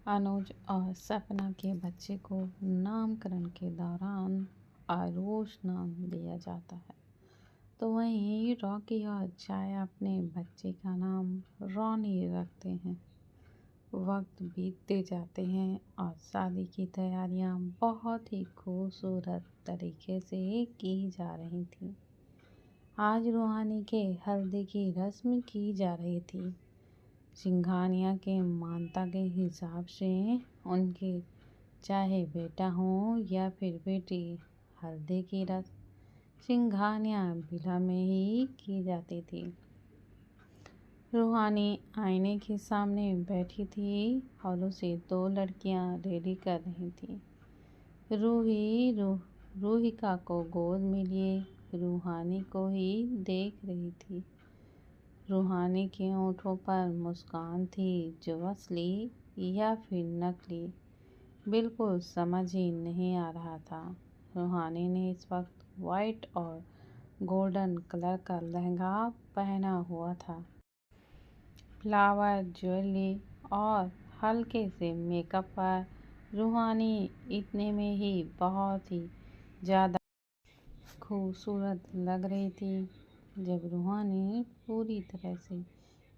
अनुज और सपना के बच्चे को नामकरण के दौरान आरुष नाम दिया जाता है, तो वहीं रॉकी और छाया अपने बच्चे का नाम रॉनी रखते हैं। वक्त बीतते जाते हैं और शादी की तैयारियां बहुत ही खूबसूरत तरीके से की जा रही थी। आज रूहानी के हल्दी की रस्म की जा रही थी। सिंघानिया के मानता के हिसाब से उनके चाहे बेटा हो या फिर बेटी, हल्दी की रस्म सिंघानिया विला में ही की जाती थी। रूहानी आईने के सामने बैठी थी और उसे दो लड़कियां रेडी कर रही थी। रूहिका को गोद में लिए रूहानी को ही देख रही थी। रूहानी के होठों पर मुस्कान थी जो असली या फिर नकली, बिल्कुल समझ ही नहीं आ रहा था। रूहानी ने इस वक्त वाइट और गोल्डन कलर का लहंगा पहना हुआ था। फ्लावर, ज्वेलरी और हल्के से मेकअप पर रूहानी इतने में ही बहुत ही ज़्यादा खूबसूरत लग रही थी। जब रूहानी पूरी तरह से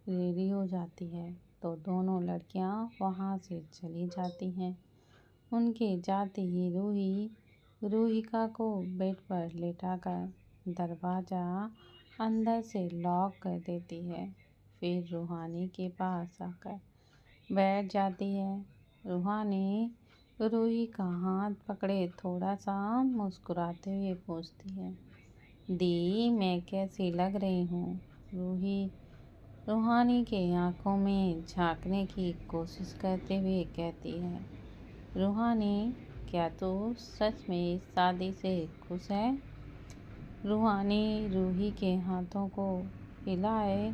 रेडी हो जाती है तो दोनों लड़कियां वहां से चली जाती हैं। उनके जाते ही रूहिका को बेड पर लेटाकर दरवाज़ा अंदर से लॉक कर देती है। फिर रूहानी के पास आकर बैठ जाती है। रूहानी रूही का हाथ पकड़े थोड़ा सा मुस्कुराते हुए पूछती है, दी मैं कैसी लग रही हूँ? रूहानी के आंखों में झांकने की कोशिश करते हुए कहती है, रूहानी क्या तू सच में इस शादी से खुश है? रूहानी रूही के हाथों को हिलाए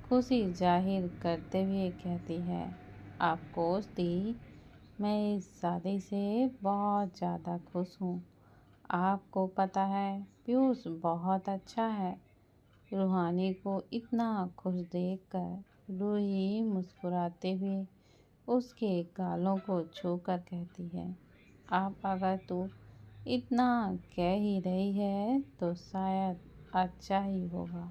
खुशी जाहिर करते हुए कहती है, ऑफकोर्स दी, मैं इस शादी से बहुत ज़्यादा खुश हूँ। आपको पता है पीयूष बहुत अच्छा है। रूहानी को इतना खुश देखकर रूही मुस्कुराते हुए उसके गालों को छूकर कहती है, अब अगर तू इतना कह ही रही है तो शायद अच्छा ही होगा,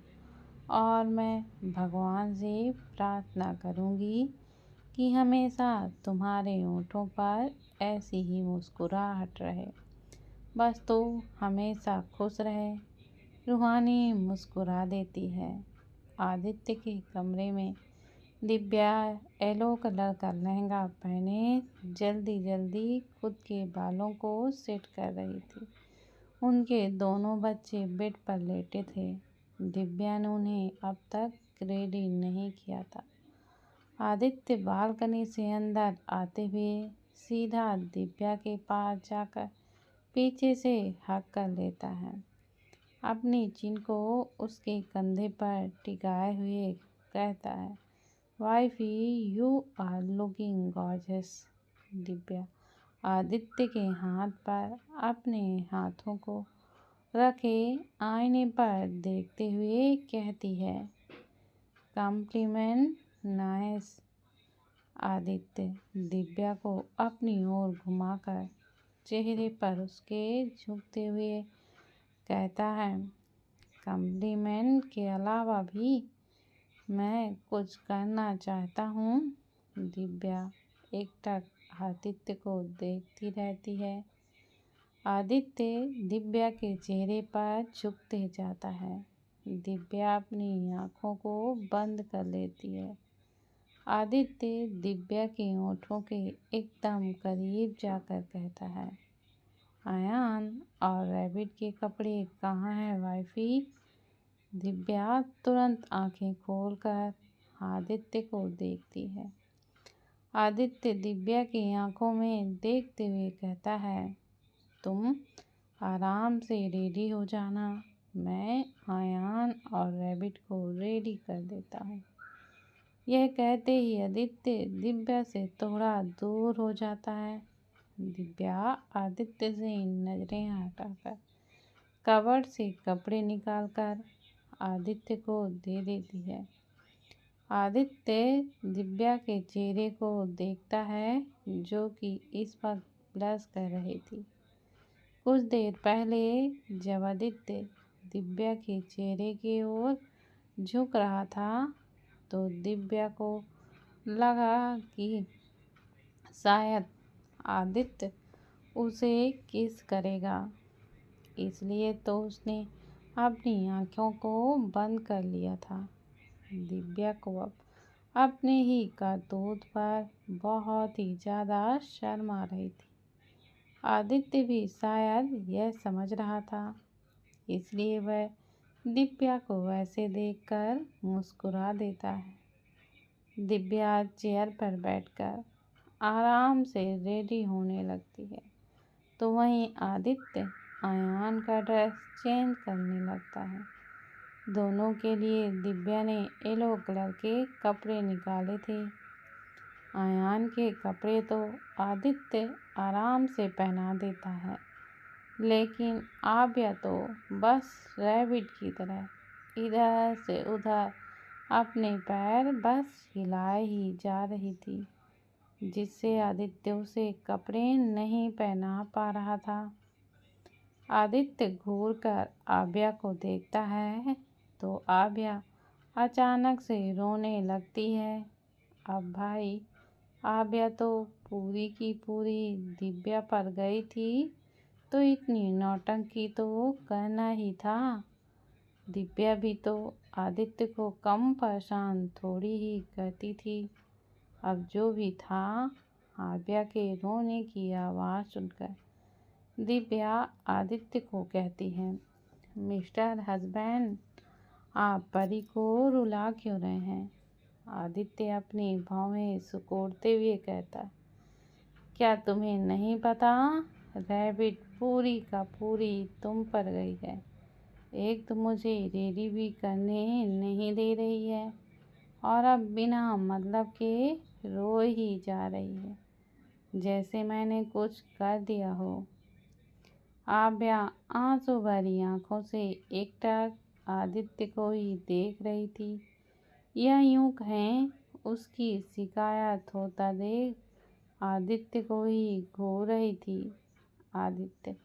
और मैं भगवान से प्रार्थना करूँगी कि हमेशा तुम्हारे होठों पर ऐसी ही मुस्कुराहट रहे। बस तू हमेशा खुश रहे। रूहानी मुस्कुरा देती है। आदित्य के कमरे में दिव्या येलो कलर का लहंगा पहने जल्दी जल्दी खुद के बालों को सेट कर रही थी। उनके दोनों बच्चे बेड पर लेटे थे। दिव्या ने उन्हें अब तक रेडी नहीं किया था। आदित्य बालकनी से अंदर आते हुए सीधा दिव्या के पास जाकर पीछे से हग कर लेता है। अपनी चिन को उसके कंधे पर टिकाए हुए कहता है, wifey you are looking gorgeous. Divya Aditya के हाथ पर अपने हाथों को रखे आईने पर देखते हुए कहती है, कॉम्प्लीमेंट नाइस। आदित्य दिव्या को अपनी ओर घुमाकर चेहरे पर उसके झुकते हुए कहता है, कॉम्प्लीमेंट के अलावा भी मैं कुछ करना चाहता हूँ। दिव्या एकटक आदित्य को देखती रहती है। आदित्य दिव्या के चेहरे पर झुकते जाता है। दिव्या अपनी आँखों को बंद कर लेती है। आदित्य दिव्या के होठों के एकदम करीब जाकर कहता है, आयान और रैबिट के कपड़े कहाँ हैं वाइफी? दिव्या तुरंत आंखें खोलकर आदित्य को देखती है। आदित्य दिव्या की आंखों में देखते हुए कहता है, तुम आराम से रेडी हो जाना, मैं आयान और रैबिट को रेडी कर देता हूँ। यह कहते ही आदित्य दिव्या से थोड़ा दूर हो जाता है। दिव्या आदित्य से नजरें हटाकर कबर्ड से कपड़े निकालकर आदित्य को दे देती है। आदित्य दिव्या के चेहरे को देखता है जो कि इस वक्त ब्लश कर रही थी। कुछ देर पहले जब आदित्य दिव्या के चेहरे की ओर झुक रहा था तो दिव्या को लगा कि शायद आदित्य उसे किस करेगा, इसलिए तो उसने अपनी आंखों को बंद कर लिया था। दिव्या को अब अपने ही करतूत पर बहुत ही ज़्यादा शर्म आ रही थी। आदित्य भी शायद यह समझ रहा था, इसलिए वह दिव्या को वैसे देखकर मुस्कुरा देता है। दिव्या चेयर पर बैठकर आराम से रेडी होने लगती है तो वहीं आदित्य आयान का ड्रेस चेंज करने लगता है। दोनों के लिए दिव्या ने येलो कलर के कपड़े निकाले थे। आयान के कपड़े तो आदित्य आराम से पहना देता है, लेकिन आव्या तो बस रैबिट की तरह इधर से उधर अपने पैर बस हिलाए ही जा रही थी, जिससे आदित्य उसे कपड़े नहीं पहना पा रहा था। आदित्य घूरकर आव्या को देखता है तो आव्या अचानक से रोने लगती है। अब भाई आव्या तो पूरी की पूरी दिव्या पर गई थी तो इतनी नौटंकी तो करना ही था। दिव्या भी तो आदित्य को कम परेशान थोड़ी ही करती थी। अब जो भी था, आव्या के रोने की आवाज़ सुनकर दिव्या आदित्य को कहती है, मिस्टर हस्बैंड, आप परी को रुला क्यों रहे हैं? आदित्य अपनी भौहें सिकोड़ते हुए कहता, क्या तुम्हें नहीं पता? रैबिट पूरी का पूरी तुम पर गई है। एक तो मुझे रेडी भी करने नहीं दे रही है और अब बिना मतलब के रो ही जा रही है, जैसे मैंने कुछ कर दिया हो। आव्या आंसू भरी आंखों से एकटक आदित्य को ही देख रही थी। यह यूं कहें उसकी शिकायत होता देख आदित्य को ही घूर रही थी। आदित्य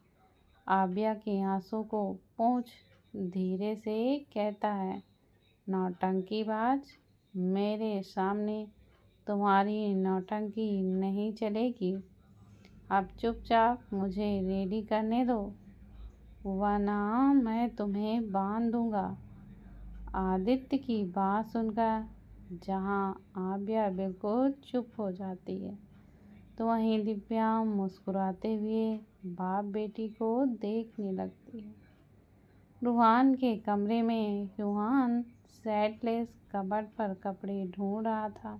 आव्या के आंसू को पोंछ धीरे से कहता है, नौटंकीबाज, मेरे सामने तुम्हारी नौटंकी नहीं चलेगी। अब चुपचाप मुझे रेडी करने दो, वरना मैं तुम्हें बांध दूंगा। आदित्य की बात सुनकर जहां आव्या बिल्कुल चुप हो जाती है तो वहीं दिव्या मुस्कुराते हुए बाप बेटी को देखने लगती है। रूहान के कमरे में रूहान सेटलेस कबर्ड पर कपड़े ढूंढ रहा था।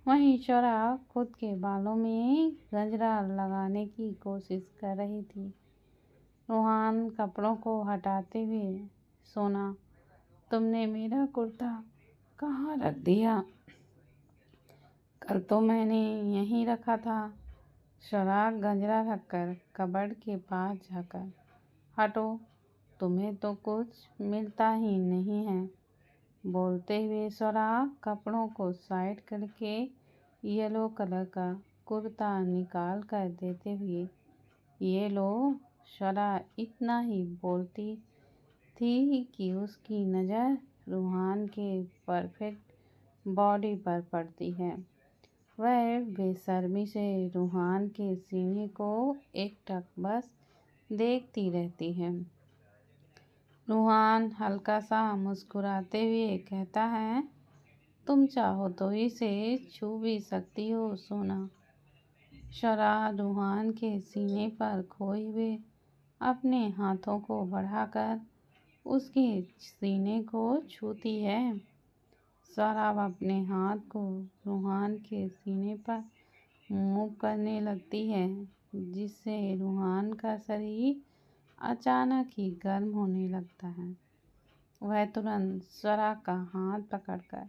वहीं शोरा खुद के बालों में गजरा लगाने की कोशिश कर रही थी। रूहान कपड़ों को हटाते हुए, सोना, तुमने मेरा कुर्ता कहाँ रख दिया? कल तो मैंने यहीं रखा था। शोरा गजरा रखकर कबर्ड के पास जाकर, हटो, तुम्हें तो कुछ मिलता ही नहीं है। बोलते हुए शोरा कपड़ों को साइड करके येलो कलर का कुर्ता निकाल कर देते हुए, ये लो। शोरा इतना ही बोलती थी कि उसकी नज़र रूहान के परफेक्ट बॉडी पर पड़ती है। वह बेशर्मी से रूहान के सीने को एकटक बस देखती रहती है। रूहान हल्का सा मुस्कुराते हुए कहता है, तुम चाहो तो इसे छू भी सकती हो सोना। शोरा रूहान के सीने पर खोए हुए अपने हाथों को बढ़ाकर उसके सीने को छूती है। शोरा अपने हाथ को रूहान के सीने पर मूव करने लगती है, जिससे रूहान का शरीर अचानक ही गर्म होने लगता है। वह तुरंत शोरा का हाथ पकड़कर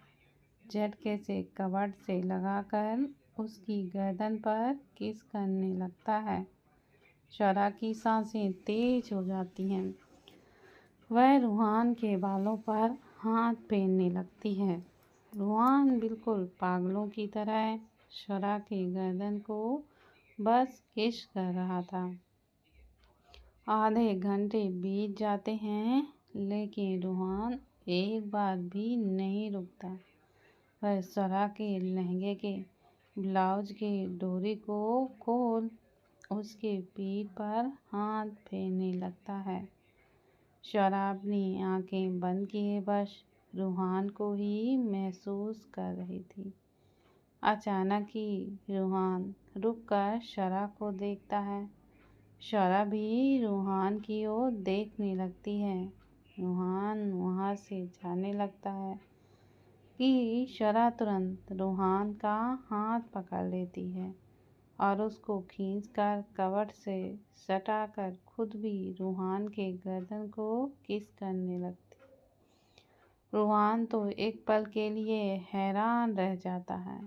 झटके से कबर्ड से लगाकर उसकी गर्दन पर किस करने लगता है। शोरा की सांसें तेज हो जाती हैं। वह रूहान के बालों पर हाथ फेरने लगती है। रूहान बिल्कुल पागलों की तरह शरा की गर्दन को बस किस कर रहा था। आधे घंटे बीत जाते हैं लेकिन रूहान एक बार भी नहीं रुकता। वह शरा के लहंगे के ब्लाउज की डोरी को खोल उसके पीठ पर हाथ फेरने लगता है। शरा अपनी आंखें बंद किए बस रूहान को ही महसूस कर रही थी। अचानक ही रूहान रुककर शरा को देखता है। शरा भी रूहान की ओर देखने लगती है। रूहान वहाँ से जाने लगता है कि शरा तुरंत रूहान का हाथ पकड़ लेती है और उसको खींचकर कबर्ड से सटाकर खुद भी रूहान के गर्दन को किस करने लगती। रूहान तो एक पल के लिए हैरान रह जाता है।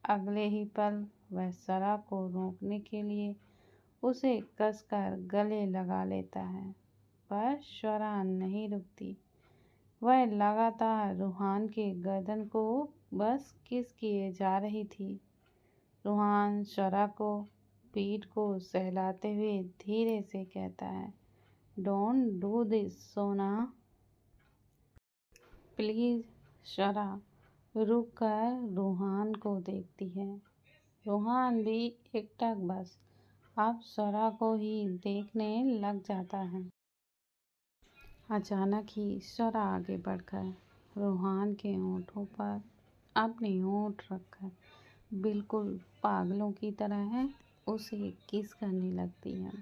अगले ही पल वह शरा को रोकने के लिए उसे कसकर गले लगा लेता है, पर शरा नहीं रुकती। वह लगातार रूहान के गर्दन को बस किस किए जा रही थी। रूहान शरा को पीठ को सहलाते हुए धीरे से कहता है, डोंट डू दिस सोना। प्लीज। शरा रुक कर रूहान को देखती है। रूहान भी एकटक बस अब शरा को ही देखने लग जाता है। अचानक ही शरा आगे बढ़कर रूहान के होंठों पर अपने होंठ रखकर बिल्कुल पागलों की तरह उसे किस करने लगती है।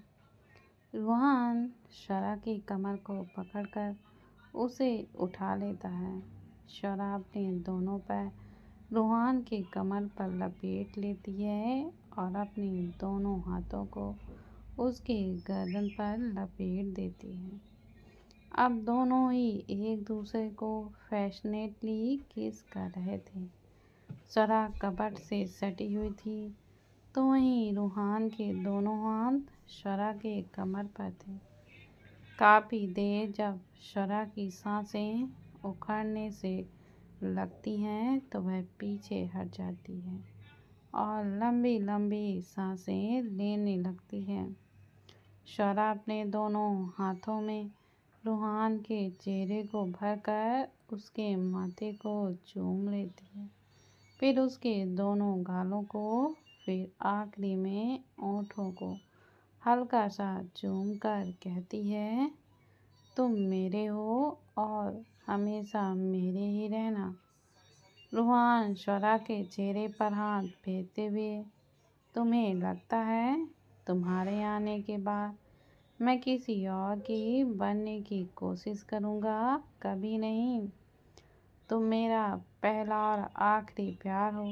रूहान शरा की कमर को पकड़कर उसे उठा लेता है। शरा अपने दोनों पैर रूहान के कमर पर लपेट लेती है और अपने दोनों हाथों को उसके गर्दन पर लपेट देती है। अब दोनों ही एक दूसरे को फैशनेटली किस कर रहे थे। शरा कपट से सटी हुई थी तो वहीं रूहान के दोनों हाथ शरा के कमर पर थे। काफ़ी देर जब शरा की सांसें उखड़ने से लगती हैं तो वह पीछे हट जाती है और लंबी लंबी सांसें लेने लगती है। शरा अपने दोनों हाथों में रूहान के चेहरे को भरकर उसके माथे को चूम लेती है, फिर उसके दोनों गालों को, फिर आखिरी में होंठों को हल्का सा चूम कर कहती है, तुम मेरे हो और हमेशा मेरे ही रहना। रूहान शरा के चेहरे पर हाथ फेरते हुए, तुम्हें लगता है तुम्हारे आने के बाद मैं किसी और की बनने की कोशिश करूँगा? कभी नहीं। तुम मेरा पहला और आखिरी प्यार हो।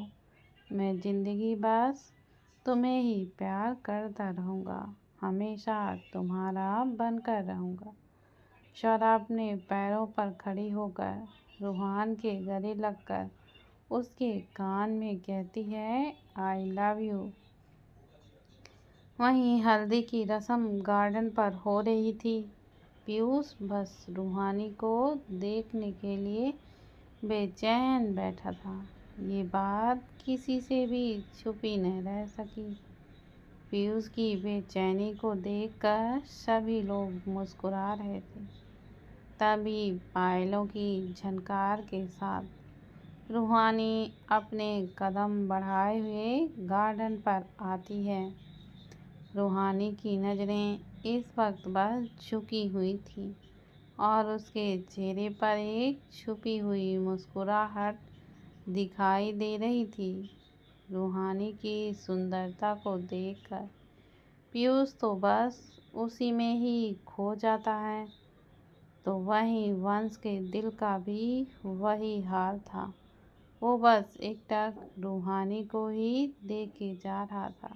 मैं ज़िंदगी बस तुम्हें ही प्यार करता रहूँगा, हमेशा तुम्हारा बनकर रहूँगा। शरा अपने पैरों पर खड़ी होकर रूहान के गले लगकर उसके कान में कहती है, आई लव यू। वहीं हल्दी की रस्म गार्डन पर हो रही थी। पीयूष बस रूहानी को देखने के लिए बेचैन बैठा था। ये बात किसी से भी छुपी न रह सकी। पीयूष की बेचैनी को देखकर सभी लोग मुस्कुरा रहे थे। तभी पायलों की झनकार के साथ रूहानी अपने कदम बढ़ाए हुए गार्डन पर आती है। रूहानी की नज़रें इस वक्त बस झुकी हुई थी और उसके चेहरे पर एक छुपी हुई मुस्कुराहट दिखाई दे रही थी। रूहानी की सुंदरता को देखकर पीयूष तो बस उसी में ही खो जाता है। तो वहीं वंश के दिल का भी वही हाल था। वो बस एकटक रूहानी को ही देखे जा रहा था।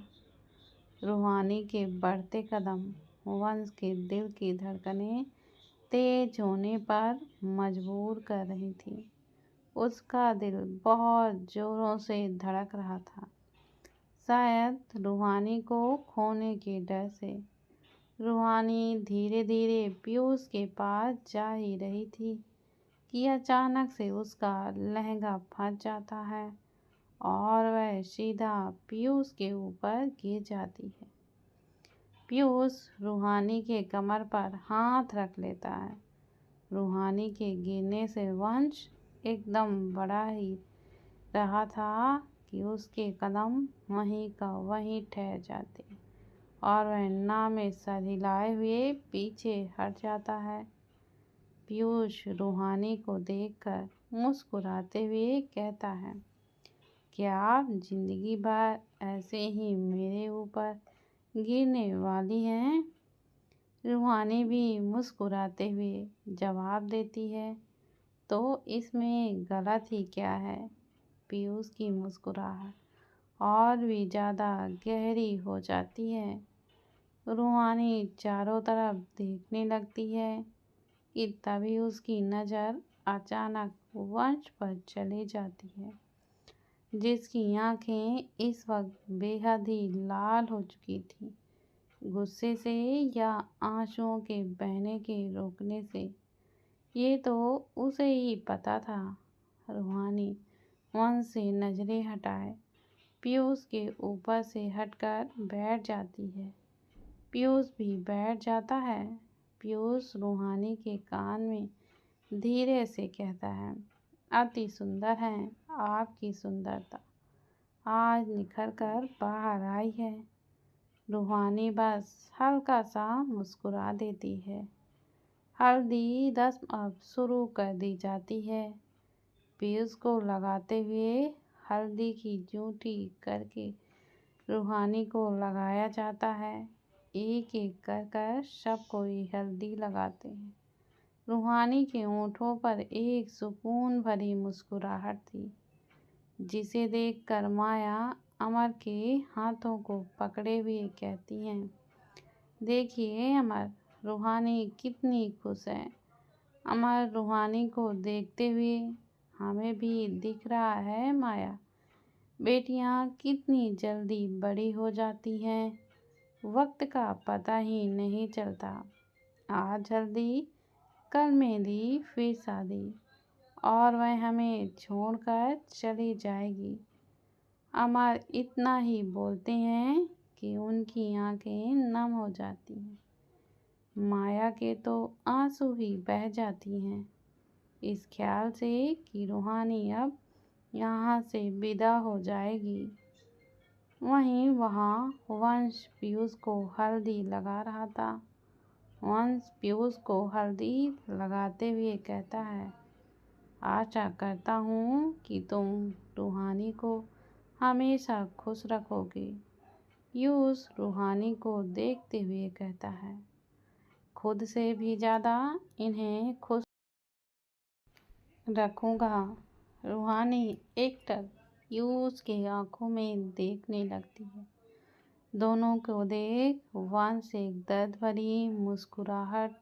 रूहानी के बढ़ते कदम वंश के दिल की धड़कनें तेज होने पर मजबूर कर रही थी। उसका दिल बहुत जोरों से धड़क रहा था, शायद रूहानी को खोने के डर से। रूहानी धीरे धीरे पीयूष के पास जा ही रही थी कि अचानक से उसका लहंगा फंस जाता है और वह सीधा पीयूष के ऊपर गिर जाती है। पीयूष रूहानी के कमर पर हाथ रख लेता है। रूहानी के गिरने से वंश एकदम बढ़ा ही रहा था कि उसके कदम वहीं का वहीं ठहर जाते और वह ना में सर हिलाए हुए पीछे हट जाता है। पीयूष रूहानी को देखकर मुस्कुराते हुए कहता है, क्या आप जिंदगी भर ऐसे ही मेरे ऊपर गिरने वाली हैं? रूहानी भी मुस्कुराते हुए जवाब देती है, तो इसमें गलत ही क्या है। पीयूष की मुस्कुराहट और भी ज़्यादा गहरी हो जाती है। रूहानी चारों तरफ देखने लगती है कि तभी उसकी नज़र अचानक वंश पर चली जाती है, जिसकी आंखें इस वक्त बेहद ही लाल हो चुकी थी, गुस्से से या आंसुओं के बहने के रोकने से। ये तो उसे ही पता था। रूहानी वंश से नजरें हटाए पीयूष के ऊपर से हटकर बैठ जाती है। पीयूष भी बैठ जाता है। पीयूष रूहानी के कान में धीरे से कहता है, अति सुंदर है आपकी सुंदरता, आज निखर कर बाहर आई है। रूहानी बस हल्का सा मुस्कुरा देती है। हल्दी रस्म अब शुरू कर दी जाती है। पीयूष को लगाते हुए हल्दी की जूठी करके रूहानी को लगाया जाता है। एक एक कर कर सब कोई हल्दी लगाते हैं। रूहानी के होठों पर एक सुकून भरी मुस्कुराहट थी, जिसे देखकर माया अमर के हाथों को पकड़े हुए कहती हैं, देखिए अमर, रूहानी कितनी खुश है। अमर रूहानी को देखते हुए, हमें भी दिख रहा है माया, बेटियां कितनी जल्दी बड़ी हो जाती हैं, वक्त का पता ही नहीं चलता। आज हल्दी, कल मेरी फिर शादी, और वह हमें छोड़कर चली जाएगी। अमर इतना ही बोलते हैं कि उनकी आंखें नम हो जाती हैं। माया के तो आंसू ही बह जाती हैं इस ख्याल से कि रूहानी अब यहाँ से विदा हो जाएगी। वहीं वहाँ वंश पीयूष को हल्दी लगा रहा था। वंश पीयूष को हल्दी लगाते हुए कहता है, आशा करता हूँ कि तुम रूहानी को हमेशा खुश रखोगे। पीयूष रूहानी को देखते हुए कहता है, खुद से भी ज़्यादा इन्हें खुश रखूँगा। रूहानी एकटक पीयूष की आंखों में देखने लगती है। दोनों को देख वंश एक दर्द भरी मुस्कुराहट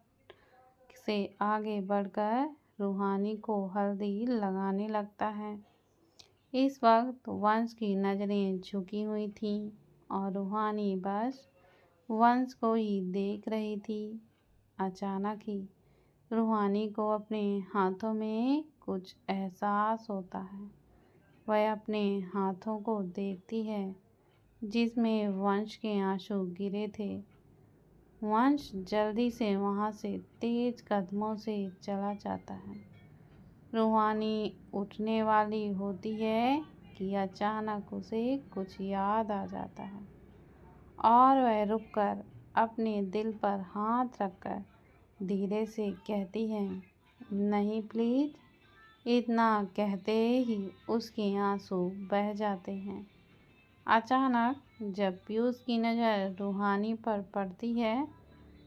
से आगे बढ़कर रूहानी को हल्दी लगाने लगता है। इस वक्त वंश की नज़रें झुकी हुई थीं और रूहानी बस वंश को ही देख रही थी। अचानक ही रूहानी को अपने हाथों में कुछ एहसास होता है। वह अपने हाथों को देखती है जिसमें वंश के आंसू गिरे थे। वंश जल्दी से वहाँ से तेज कदमों से चला जाता है। रूहानी उठने वाली होती है कि अचानक उसे कुछ याद आ जाता है और वह रुककर अपने दिल पर हाथ रखकर धीरे से कहती है, नहीं प्लीज़। इतना कहते ही उसके आंसू बह जाते हैं। अचानक जब पीयूष की नज़र रूहानी पर पड़ती है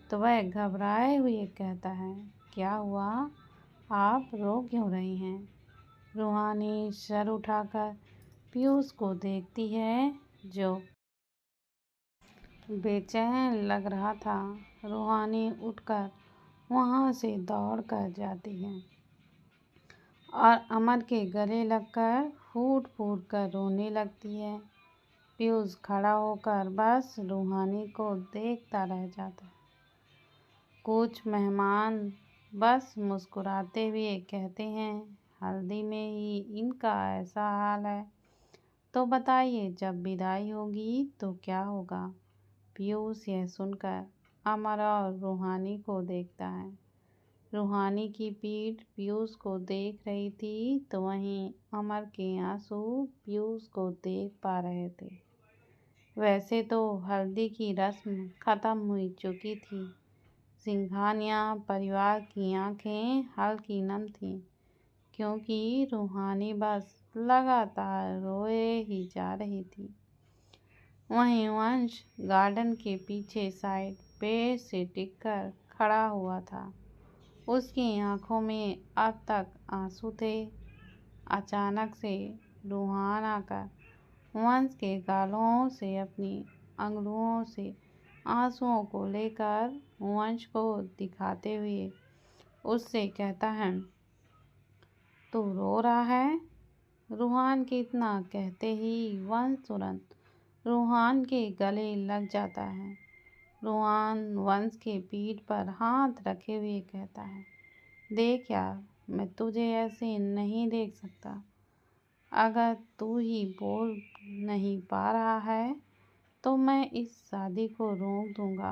तो वह घबराए हुए कहता है, क्या हुआ, आप रो क्यों रही हैं? रूहानी सर उठाकर पीयूष को देखती है जो बेचैन लग रहा था। रूहानी उठकर वहाँ से दौड़ कर जाती है और अमर के गले लगकर फूट फूट कर रोने लगती है। पीयूष खड़ा होकर बस रूहानी को देखता रह जाता है। कुछ मेहमान बस मुस्कुराते हुए कहते हैं, हल्दी में ही इनका ऐसा हाल है। तो बताइए जब विदाई होगी तो क्या होगा। पीयूष यह सुनकर अमर और रूहानी को देखता है। रूहानी की पीठ पीयूष को देख रही थी तो वहीं अमर के आंसू पीयूष को देख पा रहे थे। वैसे तो हल्दी की रस्म खत्म हो चुकी थी। सिंघानिया परिवार की आंखें हल्की नम थीं, क्योंकि रूहानी बस लगातार रोए ही जा रही थी। वहीं वंश गार्डन के पीछे साइड पेड़ से टिककर खड़ा हुआ था। उसकी आंखों में अब तक आंसू थे। अचानक से रूहान आकर वंश के गालों से अपनी अंगुलियों से आंसुओं को लेकर वंश को दिखाते हुए उससे कहता है, तू रो रहा है। रूहान के इतना कहते ही वंश तुरंत रूहान के गले लग जाता है। रूहान वंश के पीठ पर हाथ रखे हुए कहता है, देख यार, मैं तुझे ऐसे नहीं देख सकता। अगर तू ही बोल नहीं पा रहा है तो मैं इस शादी को रोक दूंगा।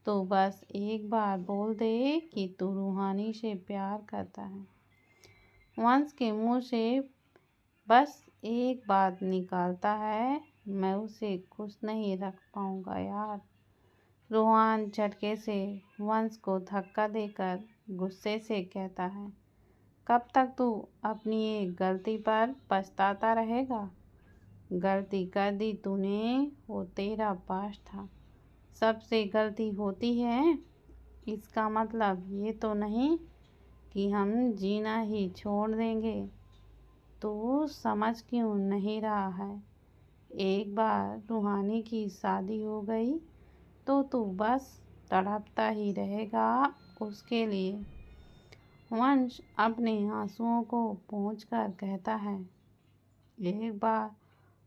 तो बस एक बार बोल दे कि तू रूहानी से प्यार करता है। वंश के मुंह से बस एक बात निकालता है, मैं उसे खुश नहीं रख पाऊंगा यार। रूहान झटके से वंश को धक्का देकर गुस्से से कहता है, कब तक तू अपनी एक गलती पर पछताता रहेगा। गलती कर दी तूने, वो तेरा पास था। सबसे गलती होती है, इसका मतलब ये तो नहीं कि हम जीना ही छोड़ देंगे। तू समझ क्यों नहीं रहा है। एक बार रूहानी की शादी हो गई तो तू बस तड़पता ही रहेगा उसके लिए। वंश अपने आंसुओं को पोंछकर कहता है, एक बार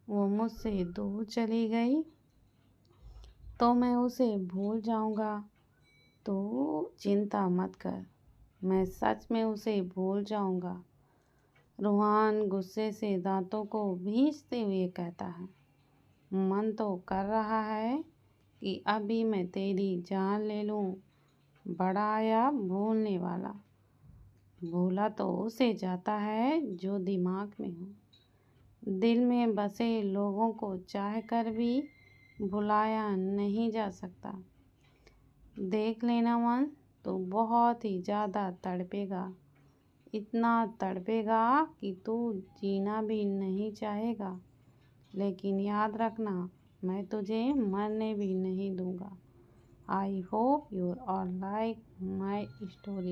वो मुझसे दूर चली गई तो मैं उसे भूल जाऊंगा। तो चिंता मत कर, मैं सच में उसे भूल जाऊंगा। रूहान गुस्से से दांतों को भींचते हुए कहता है, मन तो कर रहा है कि अभी मैं तेरी जान ले लूं। बड़ा या भूलने वाला, भूला तो उसे जाता है जो दिमाग में हो। दिल में बसे लोगों को चाह कर भी भुलाया नहीं जा सकता। देख लेना वंश, तो बहुत ही ज़्यादा तड़पेगा। इतना तड़पेगा कि तू जीना भी नहीं चाहेगा। लेकिन याद रखना, मैं तुझे मरने भी नहीं दूंगा। I hope you all like my story.